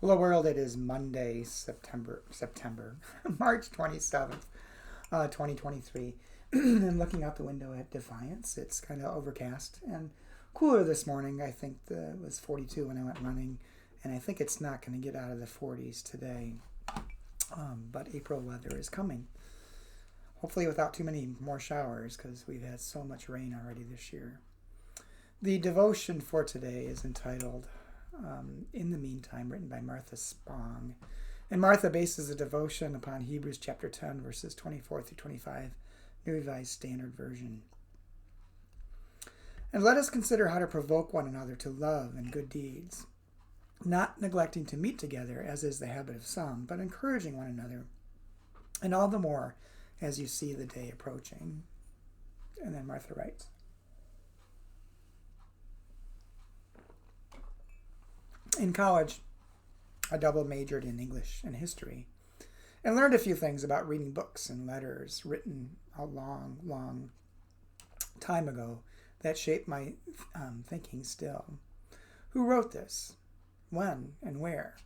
Hello world, it is Monday, March 27th, 2023. And looking out the window at Defiance, it's kind of overcast and cooler this morning. I think it was 42 when I went running, and I think it's not going to get out of the 40s today. But April weather is coming. Hopefully without too many more showers, because we've had so much rain already this year. The devotion for today is entitled In the Meantime, written by Martha Spong. And Martha bases the devotion upon Hebrews chapter 10, verses 24 through 25, New Revised Standard Version. And let us consider how to provoke one another to love and good deeds, not neglecting to meet together, as is the habit of some, but encouraging one another, and all the more as you see the day approaching. And then Martha writes, in college, I double majored in English and history and learned a few things about reading books and letters written a long, long time ago that shaped my thinking still. Who wrote this? When and where?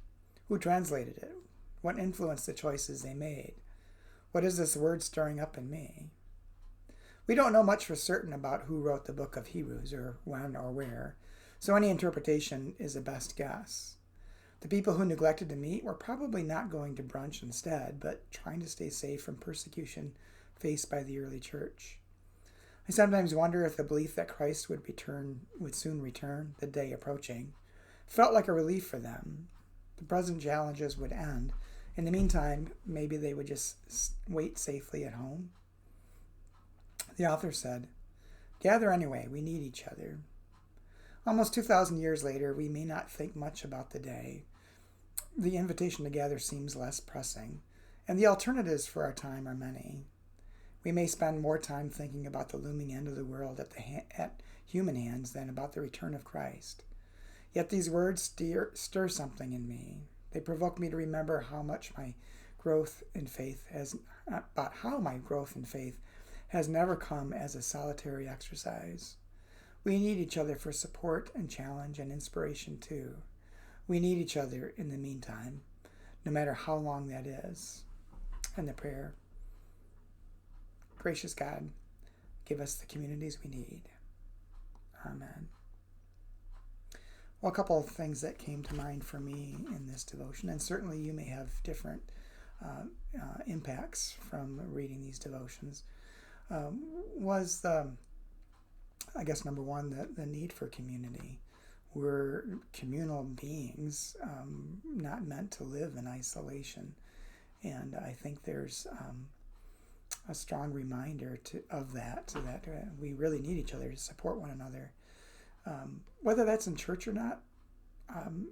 Who translated it? What influenced the choices they made? What is this word stirring up in me? We don't know much for certain about who wrote the book of Hebrews, or when or where, so any interpretation is a best guess. The people who neglected to meet were probably not going to brunch instead, but trying to stay safe from persecution faced by the early church. I sometimes wonder if the belief that Christ would soon return, the day approaching, felt like a relief for them. The present challenges would end. In the meantime, maybe they would just wait safely at home. The author said, "Gather anyway, we need each other." Almost 2,000 years later, we may not think much about the day. The invitation to gather seems less pressing, and the alternatives for our time are many. We may spend more time thinking about the looming end of the world at human hands than about the return of Christ. Yet these words stir something in me. They provoke me to remember how my growth in faith has never come as a solitary exercise. We need each other for support and challenge and inspiration too. We need each other in the meantime, no matter how long that is. And the prayer, gracious God, give us the communities we need. Amen. Well, a couple of things that came to mind for me in this devotion, and certainly you may have different impacts from reading these devotions, was I guess number one, the need for community. We're communal beings, not meant to live in isolation. And I think there's a strong reminder of that we really need each other to support one another. Whether that's in church or not, from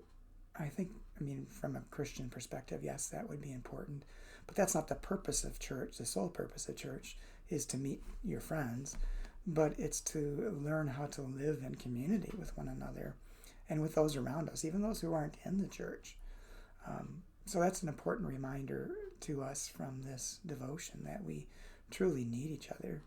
a Christian perspective, yes, that would be important. But that's not the purpose of church. The sole purpose of church is to meet your friends, but it's to learn how to live in community with one another and with those around us, even those who aren't in the church. So that's an important reminder to us from this devotion, that we truly need each other.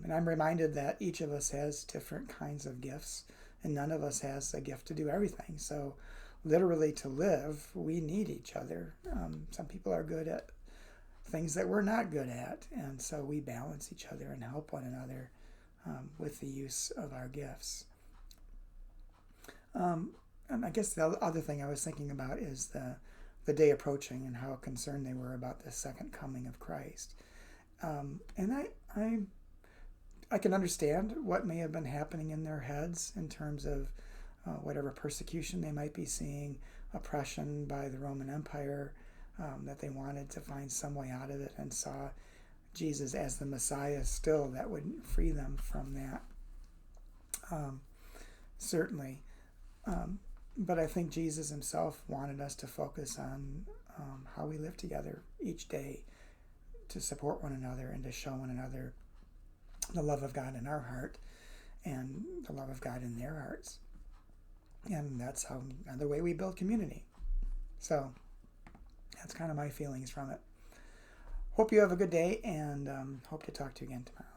And I'm reminded that each of us has different kinds of gifts, and none of us has a gift to do everything. So literally, to live, we need each other. Some people are good at things that we're not good at, and so we balance each other and help one another with the use of our gifts. And I guess the other thing I was thinking about is the day approaching and how concerned they were about the second coming of Christ. And I can understand what may have been happening in their heads in terms of whatever persecution they might be seeing, oppression by the Roman Empire, that they wanted to find some way out of it and saw Jesus as the Messiah still that would free them from that. Certainly. But I think Jesus himself wanted us to focus on how we live together each day, to support one another and to show one another the love of God in our heart and the love of God in their hearts. And that's the way we build community. So that's kind of my feelings from it. Hope you have a good day, and hope to talk to you again tomorrow.